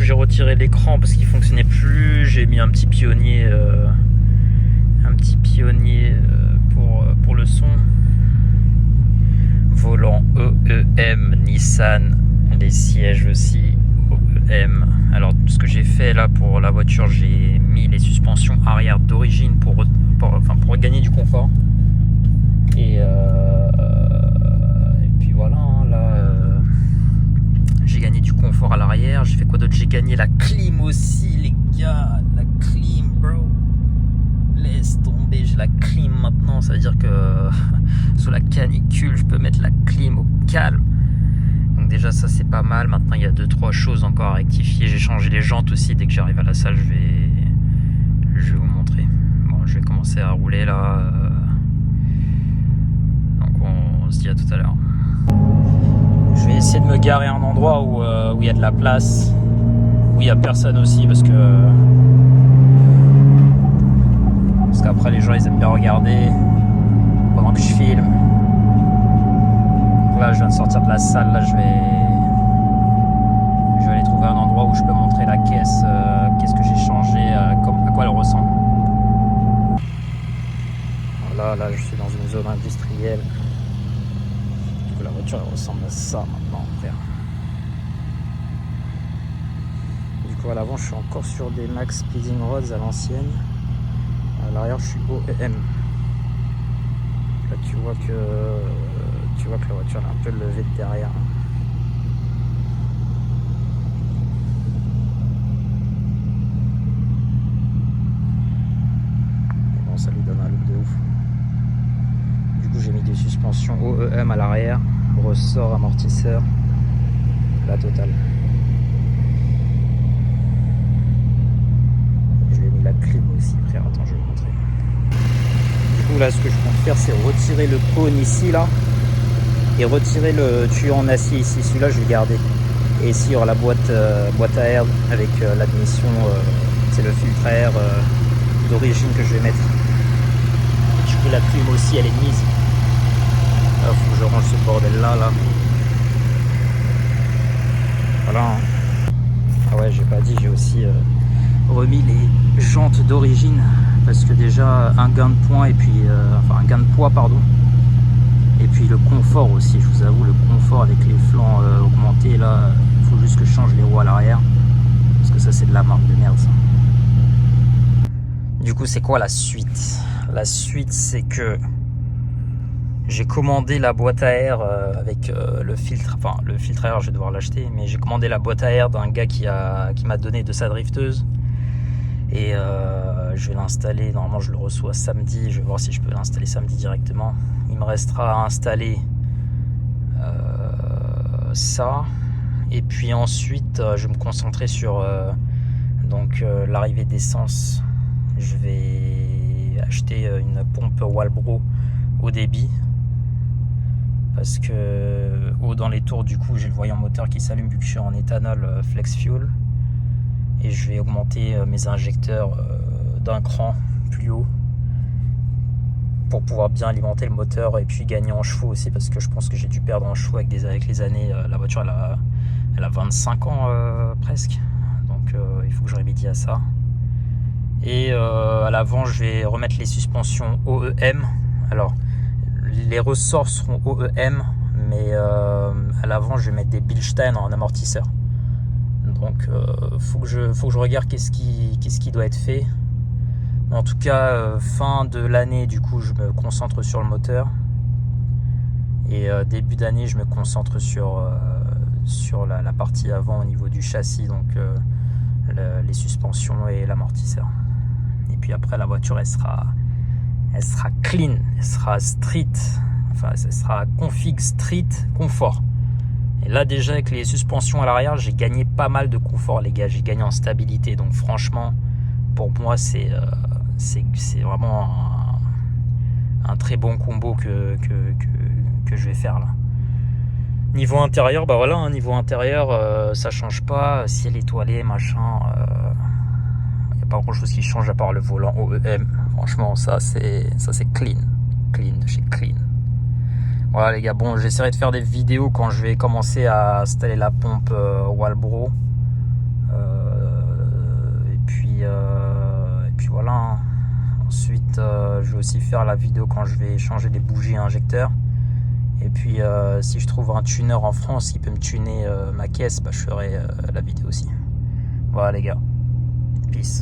j'ai retiré l'écran parce qu'il fonctionnait plus. J'ai mis un petit pionnier pour le son. Volant OEM Nissan, les sièges aussi OEM. Alors ce que j'ai fait là pour la voiture, j'ai mis les suspensions arrière d'origine pour gagner du confort. Et puis voilà, hein, là j'ai gagné du confort à l'arrière. J'ai fait quoi d'autre? J'ai gagné la clim aussi, les gars. La clim, bro. Laisse tomber, j'ai la clim maintenant. Ça veut dire que sous la canicule, je peux mettre la clim au calme. Donc déjà ça c'est pas mal. Maintenant il y a 2-3 choses encore à rectifier. J'ai changé les jantes aussi. Dès que j'arrive à la salle, je vais vous montrer. Bon, je vais commencer à rouler là. Donc on se dit à tout à l'heure. Je vais essayer de me garer à un endroit où il y a de la place, où il n'y a personne aussi, parce qu'après les gens ils aiment bien regarder pendant que je filme. Donc là je viens de sortir de la salle, là je vais aller trouver un endroit où je peux montrer la caisse, qu'est-ce que j'ai changé, à quoi elle ressemble. Voilà, là je suis dans une zone industrielle. La voiture elle ressemble à ça maintenant, frère. Du coup à l'avant je suis encore sur des Max Speeding Rods à l'ancienne. À l'arrière je suis OEM. Là tu vois que la voiture elle est un peu levée de derrière. Et bon, ça lui donne un look de ouf. Du coup j'ai mis des suspensions OEM à l'arrière, ressort amortisseur, la totale. Je lui ai mis la clim aussi, frère. Attends, je vais vous montrer. Du coup là ce que je compte faire c'est retirer le cône ici là et retirer le tuyau en acier ici. Celui-là je vais le garder. Et ici il y aura la boîte à air avec l'admission, c'est le filtre à air d'origine que je vais mettre. Du coup la clim aussi elle est mise. Là faut que je range ce bordel là. Voilà. Hein. Ah ouais, j'ai pas dit, j'ai aussi remis les jantes d'origine parce que déjà un gain de poids et puis un gain de poids pardon. Et puis le confort aussi, je vous avoue, le confort avec les flancs augmentés là, il faut juste que je change les roues à l'arrière parce que ça c'est de la marque de merde ça. Du coup c'est quoi la suite? La suite c'est que j'ai commandé la boîte à air avec le filtre, le filtre à air je vais devoir l'acheter, mais j'ai commandé la boîte à air d'un gars qui m'a donné de sa drifteuse et je vais l'installer, normalement je le reçois samedi, je vais voir si je peux l'installer samedi directement. Il me restera à installer ça et puis ensuite je vais me concentrer sur l'arrivée d'essence. Je vais acheter une pompe Walbro haut débit parce que dans les tours du coup j'ai le voyant moteur qui s'allume vu que je suis en éthanol flex fuel et je vais augmenter mes injecteurs d'un cran plus haut pour pouvoir bien alimenter le moteur et puis gagner en chevaux aussi parce que je pense que j'ai dû perdre en chevaux avec les années. La voiture elle a 25 ans presque, donc il faut que je remédie à ça. Et à l'avant je vais remettre les suspensions OEM. Alors les ressorts seront OEM, mais à l'avant je vais mettre des Bilstein en amortisseur. Donc faut que je regarde qu'est-ce qui doit être fait. En tout cas fin de l'année du coup je me concentre sur le moteur et début d'année je me concentre sur la partie avant au niveau du châssis, donc les suspensions et l'amortisseur. Et puis après la voiture elle sera clean, elle sera street, elle sera config street confort. Et là déjà avec les suspensions à l'arrière j'ai gagné pas mal de confort les gars, j'ai gagné en stabilité, donc franchement pour moi c'est vraiment un très bon combo que je vais faire là. Niveau intérieur, bah voilà, hein, niveau intérieur ça change pas, ciel étoilé machin, y a pas grand chose qui change à part le volant OEM. Franchement ça c'est clean de chez clean. Voilà les gars, bon j'essaierai de faire des vidéos quand je vais commencer à installer la pompe Walbro ça. Ensuite, je vais aussi faire la vidéo quand je vais changer les bougies et injecteurs. Et puis, si je trouve un tuner en France qui peut me tuner ma caisse, je ferai la vidéo aussi. Voilà les gars. Peace.